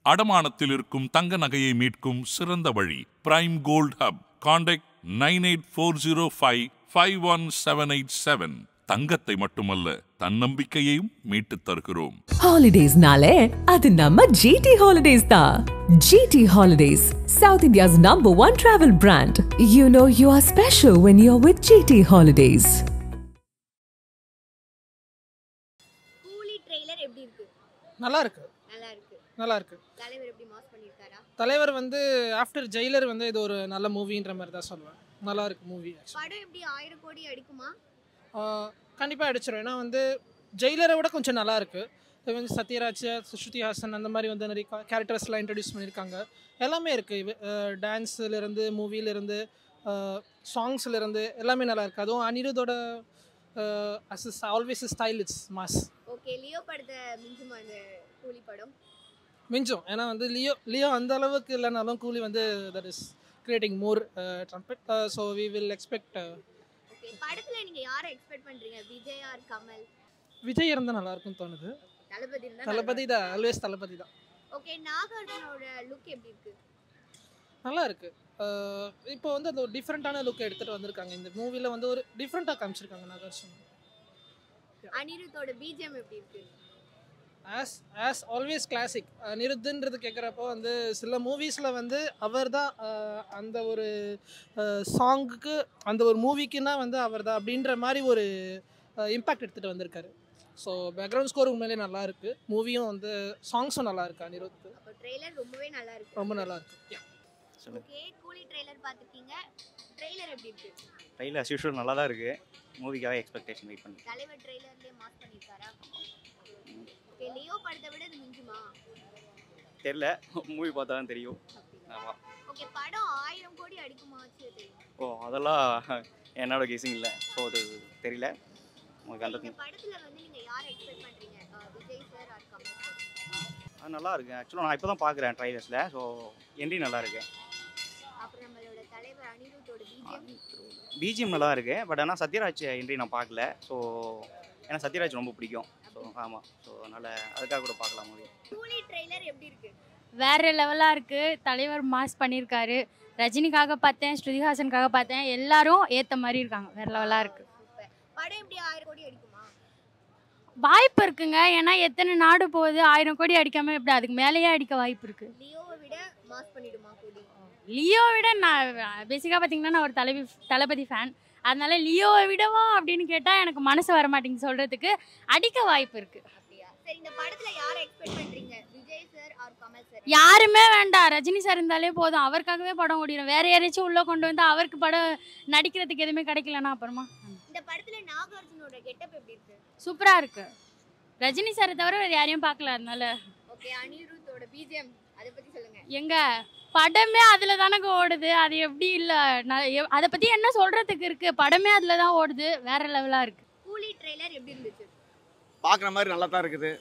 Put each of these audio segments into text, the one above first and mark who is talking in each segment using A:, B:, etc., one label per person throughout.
A: அடமானத்தில் இருக்கும் தங்க நகையை மீட்கும் சிறந்த வழி பிரைம் கோல்ட் ஹப். கான்டாக்ட் 9840551787. தங்கத்தை மட்டுமல்ல தன்னம்பிக்கையையும் மீட்டுத் தருகிறோம்.
B: ஹாலிடேஸ்னாலே அது நம்ம ஜிடி ஹாலிடேஸ் தான். GT holidays, South India's #1 travel brand. You know you are special when you're with GT Holidays.
C: கூலி ட்ரெய்லர் எப்படி இருக்கு?
D: நல்லா இருக்கு. நல்லா இருக்கு.
C: தலைவர் எப்படி மாஸ் பண்ணிருக்காரா?
D: தலைவர் வந்து ஆஃப்டர் ஜெயிலர் வந்து இது ஒரு நல்ல மூவின்ற மாதிரி தான் சொல்லுவேன். நல்லா இருக்கு மூவி.
C: படம் எப்படி 1000 கோடி அடிக்குமா?
D: கண்டிப்பாக அடிச்சிடும். ஏன்னா வந்து ஜெயிலரை விட கொஞ்சம் நல்லா இருக்கு. இது வந்து சத்யராஜ், ஸ்ருதி ஹாசன் அந்த மாதிரி வந்து நிறைய கேரக்டர்ஸ்லாம் இன்ட்ரடியூஸ் பண்ணியிருக்காங்க. எல்லாமே இருக்குது. டான்ஸுலேருந்து, மூவிலேருந்து, சாங்ஸ்லேருந்து எல்லாமே நல்லா இருக்குது. அதுவும் அனிருத்தோட always style it's mass.
C: Okay, Leo படத்தை மிஞ்சுமா இந்த கூலி படம்?
D: மிஞ்சும். ஏன்னா வந்து லியோ அந்த அளவுக்கு இல்லைனாலும் கூலி வந்து that is creating more trumpet. So we will expect.
C: Okay, படத்துல நீங்க யாரை எக்ஸ்பெக்ட் பண்றீங்க? விஜய் ஆர் கமல்?
D: விஜய் இருந்தால் நல்லா இருக்கும்னு தோணுது. தளபதி தான், ஆல்வேஸ் தளபதி தான்.
C: ஓகே, நாகார்ஜுனோட லுக் எப்படி இருக்கு?
D: நல்லா இருக்கு. இப்போ வந்து அது ஒரு டிஃப்ரெண்டான லுக் எடுத்துட்டு வந்திருக்காங்க. இந்த மூவில வந்து ஒரு டிஃப்ரெண்டா காமிச்சிருக்காங்க நாகார்ஜுன்.
C: அனிருத்தோட பிஜிஎம் எப்படி இருக்கு?
D: As always classic. அனிருத்துன்றது கேட்குறப்போ வந்து சில மூவிஸில் வந்து அவர் தான் அந்த ஒரு சாங்குக்கு, அந்த ஒரு மூவிக்குன்னா வந்து அவர் தான் அப்படின்ற மாதிரி ஒரு இம்பேக்ட் எடுத்துகிட்டு வந்திருக்காரு. ஸோ பேக்ரவுண்ட் ஸ்கோர் உண்மையிலே நல்லா இருக்குது. மூவியும் வந்து சாங்ஸும் நல்லா இருக்குது. அனிருத்
C: அப்போ ட்ரெய்லர் ரொம்பவே நல்லா இருக்கு.
D: ரொம்ப நல்லா இருக்கு.
C: ஓகே, கூலி ட்ரெய்லர் பார்த்துருக்கீங்க. ட்ரெய்லர் எப்படி இருக்கு?
E: ட்ரெய்லர் as usual நல்லா தான் இருக்குது. மூவிக்காக எக்ஸ்பெக்டேஷன் வெயிட் பண்ணி.
C: தலைவர் ட்ரெய்லர்லேயே மாஸ் பண்ணியிருக்காரா? ஓகே, லியோ படத்தை விட இது மிஞ்சுமா?
E: தெரியல, மூவி பார்த்தா தான் தெரியும். ஆமாம்.
C: ஓகே, படம் 1000 கோடி அடிக்குமாச்சு தெரியும்?
E: ஓ, அதெல்லாம் என்னோட கெஸிங் இல்லை. ஸோ அது தெரியல உங்களுக்கு. அந்த
C: படத்தில் வந்து நீங்கள் யாரை எக்ஸ்பெக்ட் பண்ணுறீங்க? Vijay sir or Kamal sir?
E: அது நல்லா இருக்கு. ஆக்சுவலாக நான் இப்போ தான் பார்க்குறேன் ட்ரைலர்ஸில். ஸோ என்ட்ரி நல்லா இருக்கு.
C: அப்புறம் நம்மளோட தலைவர் அனிருத்தோட
E: பிஜிஎம் நல்லா இருக்கு. பட் ஆனால் சத்யராஜ் என்ட்ரி நான் பார்க்கல. ஸோ ஏன்னா சத்யராஜ் ரொம்ப பிடிக்கும். ஸோ ஆமாம். ஸோ அதனால் அதுக்காக கூட பார்க்கலாம் மூவி.
C: கூலி ட்ரெய்லர் எப்படி இருக்கு?
F: வேறு லெவலாக இருக்குது. தலைவர் மாஸ் பண்ணியிருக்காரு. ரஜினிக்காக பார்த்தேன், ஸ்ருதிஹாசனுக்காக பார்த்தேன். எல்லாரும் ஏற்ற மாதிரி இருக்காங்க. வேறு லெவலாக இருக்குது.
C: படம் எப்படி 1000 கோடி அடிக்குமா?
F: வாய்ப்பு இருக்குங்க. ஏன்னா எத்தனை நாடு போகுது, 1000 கோடி அடிக்காமல் எப்படி? அதுக்கு மேலேயே அடிக்க வாய்ப்பு இருக்குது.
C: லியோவை விட மாஸ் பண்ணிடுமா கூலி?
F: லியோ விட நான் பேசிக்காக பார்த்தீங்கன்னா நான் ஒரு தளபதி ஃபேன். அதனால லியோவை விடவா அப்படின்னு கேட்டால் எனக்கு மனசு வர மாட்டேங்குது சொல்கிறதுக்கு. அடிக்க வாய்ப்பு இருக்குது.
C: அப்படியா? சரி, இந்த படத்தில் யாரை எக்ஸ்பெக்ட் பண்ணுறீங்க? Vijay sir or Kamal sir?
F: யாருமே வேண்டாம். ரஜினி சார் இருந்தாலே போதும். அவருக்காகவே படம் ஓடிடும். வேறு யாராச்சும் உள்ளே கொண்டு வந்து அவருக்கு படம் நடிக்கிறதுக்கு எதுவுமே கிடைக்கலன்னா அப்புறமா.
C: இந்த படத்தில் நாகார்ஜுனோட கெட்டப் எப்படி இருக்கு?
F: சூப்பராக இருக்குது. ரஜினி சாரை தவிர வேறு யாரையும் பார்க்கல. அதனால
C: ஓகே, அனிருத்தோட பிஜிஎம் அதை பற்றி சொல்லுங்கள்.
F: எங்க படமே அதில் தானங்க ஓடுது. அது எப்படி இல்லை? நான் அதை பற்றி என்ன சொல்கிறதுக்கு இருக்குது? படமே அதில் தான் ஓடுது. வேறு லெவலாக இருக்குது.
C: கூலி ட்ரெய்லர் எப்படி இருந்துச்சு?
G: பார்க்குற மாதிரி நல்லா தான் இருக்குது.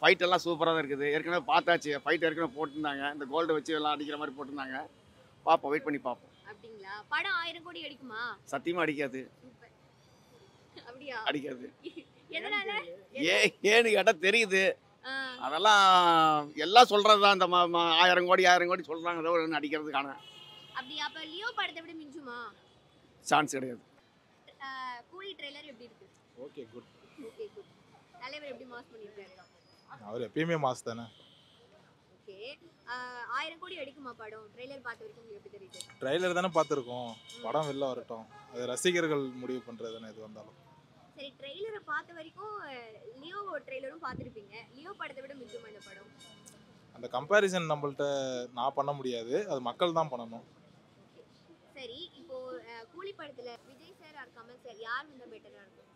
G: ஃபைட் எல்லாம் சூப்பராக தான் இருக்குது. ஏற்கனவே பார்த்தாச்சு. ஃபைட் ஏற்கனவே போட்டிருந்தாங்க. இந்த கோல்டு வச்சு எல்லாம் அடிக்கிற மாதிரி போட்டிருந்தாங்க. பார்ப்போம், வெயிட் பண்ணி பார்ப்போம்.
C: அப்படிங்களா? படம் 1000 கோடி அடிக்குமா?
G: சத்தியமாக அடிக்காது.
C: அப்படியா?
G: அடிக்காது.
C: எதனால?
G: ஏன்னு கேட்டால் தெரியுது. அதெல்லாம் எல்லாம் சொல்கிறது தான். இந்த 1000 கோடி சொல்கிறாங்க. ஏதோ ஒன்று அடிக்கிறதுக்கான.
C: அப்படியா? அப்போ லியோ படத்தை விட மிஞ்சுமா?
G: சான்ஸ் கிடையாது.
C: கூலி ட்ரெய்லர் எப்படி இருக்கு?
H: Okay, good.
C: Okay, good. தலைவர் எப்படி மாஸ் பண்ணிருக்காரு?
H: அவர் எப்பயுமே மாஸ் தானே.
C: ஓகே, 1000 கோடி அடிக்குமா படம்? ட்ரெய்லர் பார்த்த வரைக்கும் உங்களுக்கு எப்படி தெரியுது?
H: ட்ரைலர் தானே பார்த்துருக்கோம். படம் வெளில வரட்டும். அது ரசிகர்கள் முடிவு பண்ணுறது தானே எது வந்தாலும்.
C: சரி, ட்ரெய்லரை பார்த்த வரைக்கும் லியோ ட்ரெய்லரும் பார்த்துருப்பீங்க. லியோ படத்தை விட மிஞ்சுமா இந்த படம்?
H: அந்த கம்பேரிசன் நம்மள்ட்ட நான் பண்ண முடியாது. அது மக்கள் தான் பண்ணணும்.
C: சரி, இப்போ கூலி படத்தில் Vijay sir or Kamal sir யார் வந்து பெட்டராக இருக்கும்?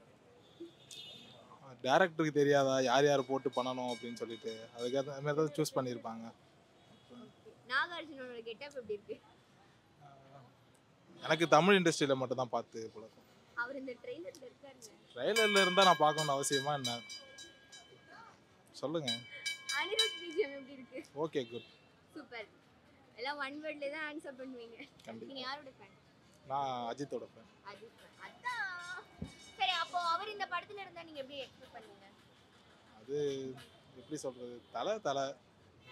H: டேரக்டருக்கு தெரியாதா யார் யார் போட்டு பண்ணணும் அப்படின்னு சொல்லிட்டு அதுக்காக மாதிரி தான் சூஸ் பண்ணியிருப்பாங்க.
C: நாகார்ஜுனோட கெட்டப் எப்படி இருக்கு?
H: எனக்கு தமிழ் இண்டஸ்ட்ரியில் மட்டும் தான் பார்த்து பழக்கம்.
C: அவர் இந்த ட்ரெய்லர்ல இருக்காரு.
H: ட்ரெய்லரில் இருந்தால் நான் பார்க்கணும்னு அவசியமா என்ன? சொல்லுங்க.
C: அனிருத் பிஜிஎம் எப்படி இருக்கு?
H: Okay, good.
C: சூப்பர். எல்லாம் ஒன் வேர்ட்ல தான் ஆன்சர் பண்ணுவீங்க. நீங்க யாரோட ஃபேன்?
H: நான் அஜித்தோட ஃபேன்.
C: அஜித். அதான். சரி, அப்போ அவர் இந்த படத்துல இருந்தா நீங்க எப்படி எக்ஸ்பெக்ட் பண்ணுவீங்க?
H: அது எப்படி சொல்றது? தலை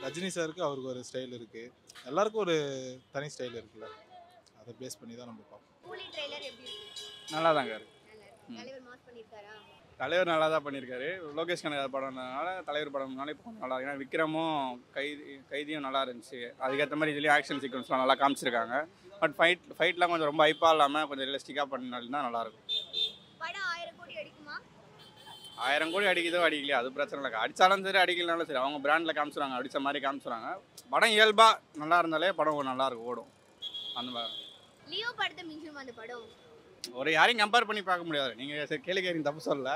H: ரஜினி சாருக்கு அவருக்கு ஒரு ஸ்டைல் இருக்குது, எல்லாருக்கும் ஒரு தனி ஸ்டைல் இருக்குல்ல, அதை பேஸ் பண்ணி தான் நம்ம பார்ப்போம்.
C: கூலி ட்ரெய்லர் எப்படி இருக்கு?
I: நல்லா தாங்க இருக்கு.
C: நல்லா இருக்கு. தலைவர் மாஸ் பண்ணிருக்காரா?
I: தலைவர் நல்லா தான் பண்ணியிருக்காரு. லோகேஷ் கனகராஜ் படம்னால தலைவர் படம்னால இப்போ கொஞ்சம் நல்லா இருக்கு. ஏன்னா விக்ரமும் கைதியும் நல்லா இருந்துச்சு. அதுக்கேற்ற மாதிரி இதுலேயும் ஆக்ஷன் சீக்வன்ஸ்லாம் நல்லா காமிச்சிருக்காங்க. பட் ஃபைட்லாம் கொஞ்சம் ரொம்ப ஹைப்பாக இல்லாமல் கொஞ்சம் ரியலிஸ்டிக்காக பண்ணினாலும் தான் நல்லாயிருக்கும்.
C: படம் 1000 கோடி அடிக்குமா?
I: 1000 கோடி அடிக்குதோ அடிக்கலையா அது பிரச்சனை இல்லை. அடித்தாலும் சரி அடிக்கலனாலும் சரி அவங்க பிராண்டில் காமிச்சுறாங்க, அடித்த மாதிரி காமிச்சுறாங்க. படம் இயல்பாக நல்லா இருந்தாலே படம் நல்லா இருக்கும், ஓடும். அந்த மாதிரி
C: லியோ படத்தை மிஞ்சிருமா அந்த படம்?
I: ஒரு யாரையும் கம்பேர் பண்ணி பார்க்க முடியாது. நீங்கள் சரி கேள்வி தப்பு சொல்லல,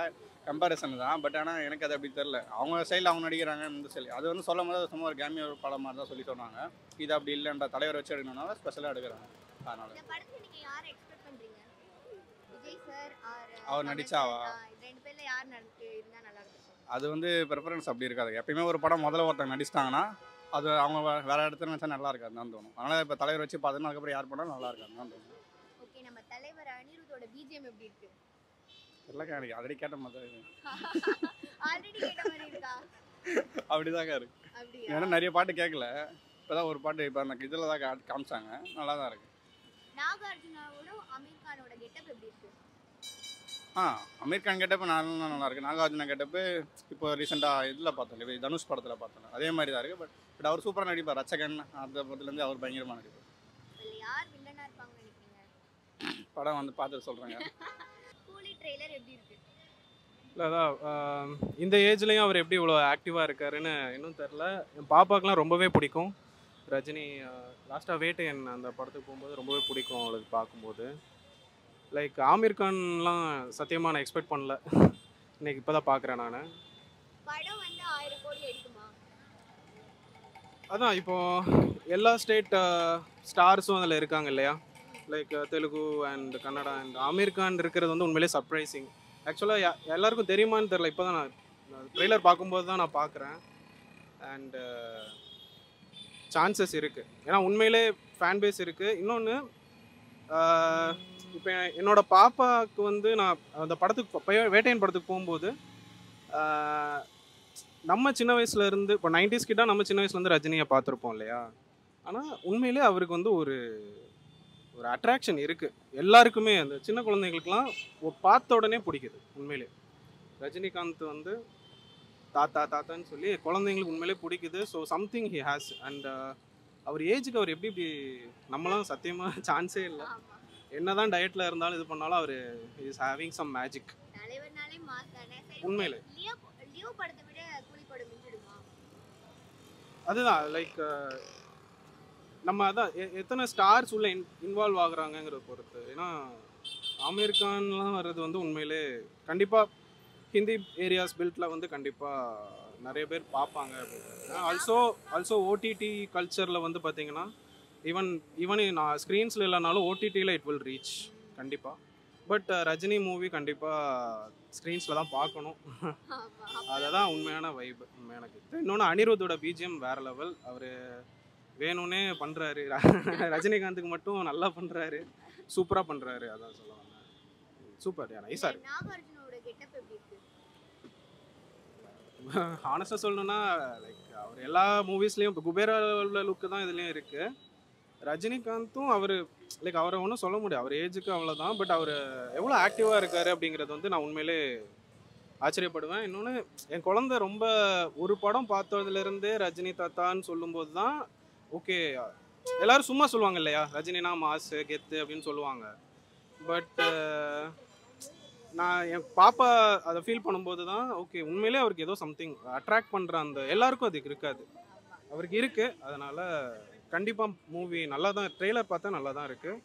I: கம்பேரிசன் தான். பட் ஆனால் எனக்கு அது அப்படி தெரில. அவங்க ஸ்டைலில் அவங்க நடிக்கிறாங்க, இந்த ஸ்டைல் அது வந்து சொல்லும் போது சும்மா ஒரு கேமியோ படம் மாதிரி தான் சொல்லி சொன்னாங்க. இது அப்படி இல்லைன்ற தலைவர் வச்சு எடுக்கணும்னால ஸ்பெஷலாக எடுக்கிறாங்க. அதனால
C: இந்த படத்துல நீங்க யாரை எக்ஸ்பெக்ட் பண்றீங்க? விஜய் சார் ஆர்
I: அவர் நடிச்சாவா?
C: ரெண்டு பேர்ல யார் இருந்தா நல்லா இருக்கும்?
I: அது வந்து ப்ரிஃபரன்ஸ் அப்படி இருக்காது. எப்பயுமே ஒரு படம் முதல்ல ஒருத்தங்க நடிச்சிட்டாங்கன்னா அது அவங்க வேறு இடத்துல நினச்சா நல்லா இருக்காது தான் தோணும். அதனால் இப்போ தலைவர் வச்சு பார்த்தோன்னா அதுக்கப்புறம் யார் பண்ணாலும் நல்லா இருக்காது தான் தோணும்.
C: ஓகே, நம்ம தலைவர் அனிருத்தோட பிஜிஎம் எப்படி இருக்கு?
I: இல்லைக்கா எனக்கு ஆல்ரெடி கேட்ட மாதிரி
C: ஆல்ரெடி கேட்ட மாதிரி இருக்கா?
I: அப்படிதாங்க இருக்கு.
C: அப்படியா?
I: ஏன்னா நிறைய பாட்டு கேட்கல, இப்போ தான் ஒரு பாட்டு இப்போ அந்த இதில் தான் காமிச்சாங்க, நல்லா தான் இருக்குது.
C: நாகார்ஜுனாவோட அமீர் கானோட கெட்டப் எப்படி இருக்கு?
I: அமீர் கான் கெட்டப்பு நல்லா இருக்குது. நாகார்ஜுனா கெட்டப்பு இப்போ ரீசெண்டாக இதில் பார்த்தோம், இப்போ தனுஷ் படத்தில் பார்த்தோம், அதே மாதிரி தான் இருக்குது. பட் அவர் சூப்பராக நடிப்பார். ரச்சகன் அந்த படத்துலேருந்து அவர் பயங்கரமாக நடிப்பார்.
C: இல்ல யார் வில்லனா இருப்பாங்கன்னு நினைக்கிறீங்க?
I: படம் வந்து பார்த்துட்டு சொல்கிறேங்க.
C: கூலி ட்ரெய்லர் எப்படி இருக்கு?
J: இல்லை அதான் இந்த ஏஜ்லேயும் அவர் எப்படி இவ்வளோ ஆக்டிவாக இருக்காருன்னு இன்னும் தெரில. என் பாப்பாக்கெலாம் ரொம்பவே பிடிக்கும் ரஜினி. லாஸ்ட்டாக வேட்டையன் அந்த படத்துக்கு போகும்போது ரொம்பவே பிடிக்கும் அவளுக்கு பார்க்கும்போது. லைக் ஆமீர் கான்லாம் சத்தியமாக நான் எக்ஸ்பெக்ட் பண்ணல, இன்னைக்கு இப்போ தான் பார்க்குறேன் நான்.
C: படம் வந்து 1000 கோடி அடிக்குமா?
J: அதான் இப்போது எல்லா ஸ்டேட் ஸ்டார்ஸும் அதில் இருக்காங்க இல்லையா, like Telugu and Kannada and Aamir Khan இருக்கிறது வந்து உண்மையிலே சர்ப்ரைசிங். ஆக்சுவலாக எல்லாருக்கும் தெரியுமான்னு தெரில, இப்போ தான் நான் ட்ரெய்லர் பார்க்கும்போது தான் நான் பார்க்குறேன். அண்டு சான்சஸ் இருக்குது, ஏன்னா உண்மையிலே ஃபேன் பேஸ் இருக்குது. இன்னொன்று இப்போ என்னோடய பாப்பாவுக்கு வந்து நான் அந்த படத்துக்கு வேட்டையன் படத்துக்கு போகும்போது நம்ம சின்ன வயசுலேருந்து இப்போ 90s கிட்ட நம்ம சின்ன வயசுலேருந்து ரஜினியை பார்த்துருப்போம் இல்லையா. ஆனால் உண்மையிலே அவருக்கு வந்து ஒரு அட்ராக்ஷன் இருக்குது எல்லாருக்குமே. அந்த சின்ன குழந்தைங்களுக்குலாம் பார்த்த உடனே பிடிக்குது உண்மையிலே. ரஜினிகாந்த் வந்து தாத்தா தாத்தான்னு சொல்லி குழந்தைங்களுக்கு உண்மையிலே பிடிக்குது. So something he has. And அவர் ஏஜுக்கு அவர் எப்படி நம்மளாம் சத்தியமாக சான்ஸே இல்லை. என்ன தான் டயட்டில் இருந்தாலும் இது பண்ணாலும் அவர் இஸ் ஹேவிங் சம் மேஜிக்.
C: தலைவர்னாலே மாஸ் தானே.
J: உண்மையிலே
C: லியோ படத்தை விட கூலி படம் மிஞ்சிடுமா?
J: அதுதான் லைக் நம்ம அதான் எத்தனை ஸ்டார்ஸ் உள்ள இன்வால்வ் ஆகுறாங்கங்கிறத பொறுத்து. ஏன்னா ஆமீர் கான்லாம் வர்றது வந்து உண்மையிலே கண்டிப்பாக ஹிந்தி ஏரியாஸ் பில்ட்டில் வந்து கண்டிப்பாக நிறைய பேர் பார்ப்பாங்க அப்படின்னு. ஆல்சோ ஓடிடி கல்ச்சரில் வந்து பார்த்திங்கன்னா ஈவன் நான் ஸ்க்ரீன்ஸில் இல்லைனாலும் ஓடிடியில் இட் வில் ரீச் கண்டிப்பாக. பட் ரஜினி மூவி கண்டிப்பாக ஸ்க்ரீன்ஸில் தான் பார்க்கணும். அதுதான் உண்மையான வைப், உண்மையான கிஃப்ட். இன்னொன்று அனிருத்தோட பிஜிஎம் வேறு லெவல். அவர் வேணும்னே பண்ணுறாரு, ரஜினிகாந்துக்கு மட்டும் நல்லா பண்ணுறாரு, சூப்பராக பண்ணுறாரு. அதான் சொல்ல வந்தேன். சூப்பர், நைஸாக இருக்கு.
C: நாகார்ஜுனோட கெட்டப் எப்படி இருக்கு?
J: ஹானஸ்டாக சொல்லணும்னா லைக் அவர் எல்லா மூவிஸ்லேயும் இப்போ குபேரா லுக்கு தான் இதுலேயும் இருக்குது. ரஜினிகாந்தும் அவர் லைக் அவரை ஒன்றும் சொல்ல முடியாது, அவர் ஏஜுக்கு அவ்வளோதான். பட் அவர் எவ்வளோ ஆக்டிவாக இருக்கார் அப்படிங்கிறது வந்து நான் உண்மையிலே ஆச்சரியப்படுவேன். இன்னொன்று என் குழந்தை ரொம்ப ஒரு படம் பார்த்ததுலேருந்தே ரஜினி தாத்தான்னு சொல்லும்போது தான் ஓகே. எல்லோரும் சும்மா சொல்லுவாங்க இல்லையா, ரஜினினா மாசு கெத்து அப்படின்னு சொல்லுவாங்க. பட் நான் என் பாப்பா அதை ஃபீல் பண்ணும்போது தான் ஓகே உண்மையிலே அவருக்கு ஏதோ சம்திங் அட்ராக்ட் பண்ணுற அந்த எல்லாருக்கும் அதுக்கு இருக்காது, அவருக்கு இருக்குது. அதனால் கண்டிப்பாக மூவி நல்லா தான், ட்ரெய்லர் பார்த்தா நல்லா தான் இருக்குது.